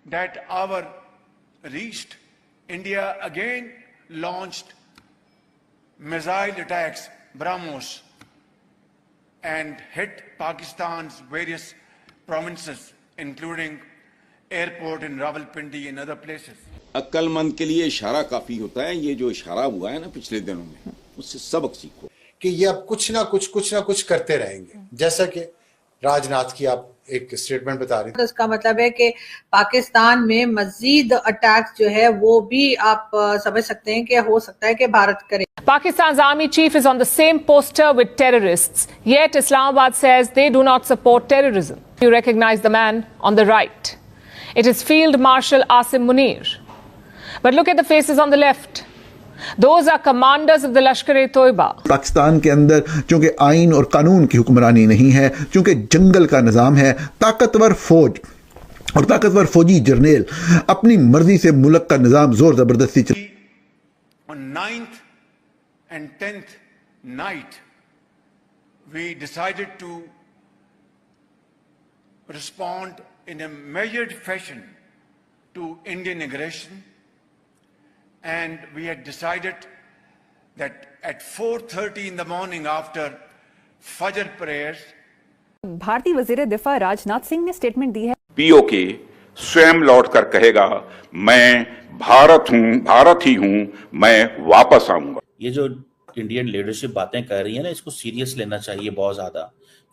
that our reached, India again launched missile attacks, BrahMos, and hit Pakistan's various provinces, including airport in Rawalpindi and other places. عقلمند کے لیے اشارہ کافی ہوتا ہے. یہ جو اشارہ ہوا ہے نا پچھلے دنوں میں، اس سے سبق سیکھو کہ یہ اب کچھ نہ کچھ کرتے رہیں گے. جیسا کہ راج ناتھ کی آپ ایک اسٹیٹمنٹ بتا رہی تھی. اس کا مطلب ہے کہ پاکستان میں مزید اٹیک جو ہے وہ بھی آپ سمجھ سکتے ہیں کہ ہو سکتا ہے کہ بھارت کرے. Pakistan's army chief is on the same poster with terrorists, yet Islamabad says they do not support terrorism. You recognize the man on the right. It is Field Marshal Asim Munir. But look at the faces on the left. Those are commanders of the Lashkar-e-Toiba. Pakistan کے اندر چونکہ آئین اور قانون کی حکمرانی نہیں ہے، چونکہ جنگل کا نظام ہے، طاقتور فوج اور طاقتور فوجی جرنیل اپنی مرضی سے ملک کا نظام زور زبردستی چلا. On 9th and 10th night, we decided to respond in a measured fashion to Indian aggression, and we had decided that at 4:30 in the morning after Fajr prayers, بھارتی وزیر دفاع راج ناتھ سنگھ نے اسٹیٹمنٹ دی ہے. پی او کے سوئم لوٹ کر کہے گا میں بھارت ہوں، بھارت ہی ہوں، میں واپس آؤں گا. یہ جو انڈین لیڈرشپ باتیں کر رہی ہیں نا، اس کو سیریس لینا چاہیے بہت زیادہ،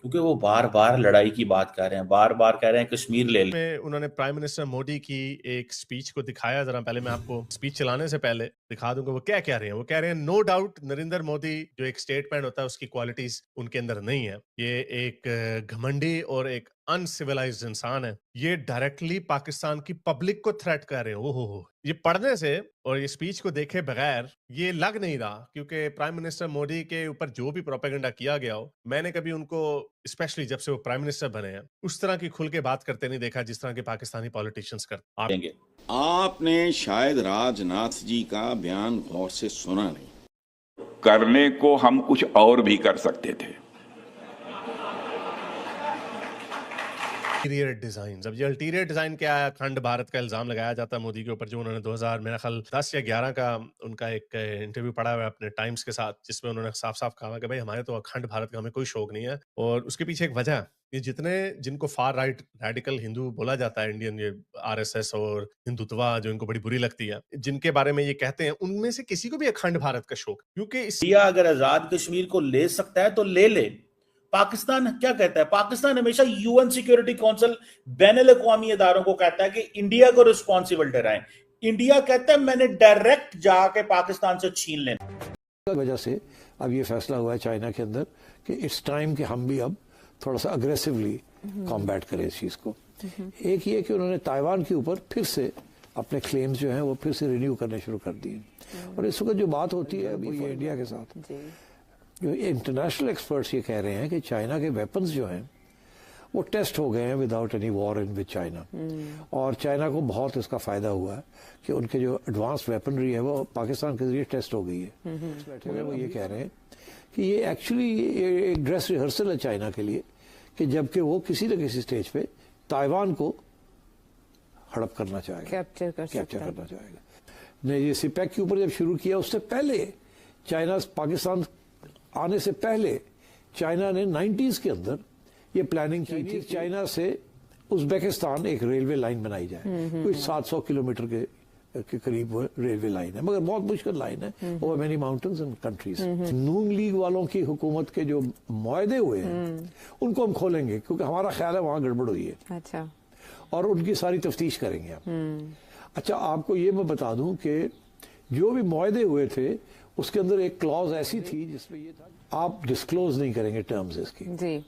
کیونکہ وہ بار بار لڑائی کی بات کر رہے ہیں، بار بار کہہ رہے ہیں کشمیر لے لیں. انہوں نے پرائم منسٹر مودی کی ایک سپیچ کو دکھایا. ذرا پہلے میں آپ کو سپیچ چلانے سے پہلے دکھا دوں گا وہ کیا کہہ رہے ہیں. وہ کہہ رہے ہیں نو ڈاؤٹ نریندر مودی جو ایک اسٹیٹمنٹ ہوتا ہے اس کی کوالٹیز ان کے اندر نہیں ہے. یہ ایک گھمنڈی اور ایک ان سویلائزڈ انسان ہے. یہ ڈائریکٹلی پاکستان کی پبلک کو تھریٹ کر رہے ہیں. ہو یہ پڑھنے سے اور یہ سپیچ کو دیکھے بغیر یہ لگ نہیں رہا، کیونکہ پرائم منسٹر مودی کے اوپر جو بھی پروپیگنڈا کیا گیا ہو، میں نے کبھی ان کو اسپیشلی جب سے وہ پرائم منسٹر بنے ہیں اس طرح کی کھل کے بات کرتے نہیں دیکھا جس طرح کے پاکستانی پالیٹیشینز کرتے ہیں. آپ نے شاید راج ناتھ جی کا بیان غور سے سنا نہیں. کرنے کو ہم کچھ اور بھی کر سکتے تھے. Ulterior designs. اب یہ الٹیریئر ڈیزائن کیا ہے؟ اکھنڈ بھارت کا الزام لگایا جاتا ہے مودی کے اوپر، جو انہوں نے 2000 میرا خیال 10 یا 11 کا ان کا ایک انٹرویو پڑا ہوا ہے اپنے ٹائمز کے ساتھ، جس میں انہوں نے صاف صاف کہا کہ بھائی ہمارے تو اکھنڈ بھارت کا ہمیں کوئی شوق نہیں ہے. اور اس کے پیچھے ایک وجہ ہے، یہ جتنے جن کو فار رائٹ ریڈیکل ہندو بولا جاتا ہے، انڈین یہ آر ایس ایس اور ہندوتوا جو ان کو بڑی بری لگتی ہے، جن کے بارے میں یہ کہتے ہیں، ان میں سے کسی کو بھی اکھنڈ بھارت کا شوق، کیونکہ انڈیا اگر آزاد کشمیر کو لے سکتا ہے تو لے لے. پاکستان کیا کہتا ہے؟ پاکستان ہمیشہ یو این سیکیورٹی کونسل بین الاقوامی اداروں کو کہتا ہے کہ انڈیا کو ریسپانسیبل ٹھہرائیں. انڈیا کہتا ہے میں نے ڈائریکٹ جا کے پاکستان سے چھین لینا. وجہ سے اب یہ فیصلہ ہوا ہے چائنا کے اندر کہ اٹس ٹائم کہ ہم بھی اب تھوڑا سا اگریسولی کامبیٹ کریں اس چیز کو. ایک یہ کہ انہوں نے تائیوان کے اوپر پھر سے اپنے کلیمز جو ہیں وہ پھر سے رینیو کرنے شروع کر دیے. اور اس وقت جو بات ہوتی ہے وہ یہ انڈیا کے ساتھ، جو انٹرنیشنل ایکسپرٹس یہ کہہ رہے ہیں کہ چائنا کے ویپنز جو ہیں وہ ٹیسٹ ہو گئے ہیں without any war in with China, اور چائنا کو بہت اس کا فائدہ ہوا ہے کہ ان کے جو ایڈوانس ویپنری ہے وہ پاکستان کے ذریعے ٹیسٹ ہو گئی ہے. وہ یہ کہہ رہے ہیں کہ یہ ایکچولی ایک ڈریس ریہرسل ہے چائنا کے لیے، کہ جبکہ وہ کسی نہ کسی سٹیج پہ تائیوان کو ہڑپ کرنا چاہے گا، کیپچر کرنا چاہے گا. نے یہ سی پیک کے اوپر جب شروع کیا، اس سے پہلے چائنا پاکستان آنے سے پہلے چائنا نے 90s کے اندر یہ پلاننگ کی تھی چائنا سے ازبیکستان ایک ریلوے لائن بنائی جائے. کوئی 700 کلومیٹر کے قریب ریلوے لائن ہے، مگر بہت مشکل لائن ہے، over many mountains and countries. Noon League والوں کی حکومت کے جو معاہدے ہوئے ہیں ان کو ہم کھولیں گے، کیونکہ ہمارا خیال ہے وہاں گڑبڑ ہوئی ہے، اور ان کی ساری تفتیش کریں گے ہم. اچھا آپ کو یہ میں بتا دوں کہ جو بھی معاہدے ہوئے تھے اس کے اندر ایک کلاز ایسی تھی جس میں یہ تھا آپ ڈسکلوز نہیں کریں گے ٹرمز اس کی.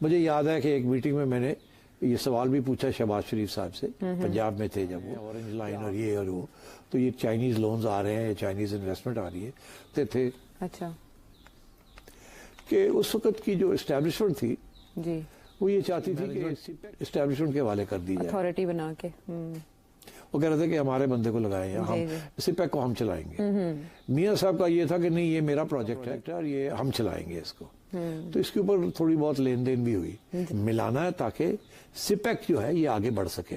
مجھے یاد ہے کہ ایک میٹنگ میں نے یہ سوال بھی پوچھا شہباز شریف صاحب سے، پنجاب میں تھے جب وہ اورنج لائن اور یہ اور وہ، تو یہ چائنیز لونز آ رہے ہیں یا چائنیز انویسٹمنٹ آ رہی ہے تھے. اچھا کہ اس وقت کی جو اسٹیبلشمنٹ تھی وہ یہ چاہتی تھی کہ اسٹیبلشمنٹ کے حوالے کر دی جائے، اتھارٹی بنا کے. وہ کہہ رہے تھے کہ ہمارے بندے کو لگائیں، ہم سی پیک کو ہم چلائیں گے. میاں صاحب کا یہ تھا کہ نہیں یہ میرا پروجیکٹ ہے اور یہ ہم چلائیں گے اس کو. تو اس کے اوپر تھوڑی بہت لین دین بھی ہوئی، ملانا ہے تاکہ سی پیک جو ہے یہ آگے بڑھ سکے.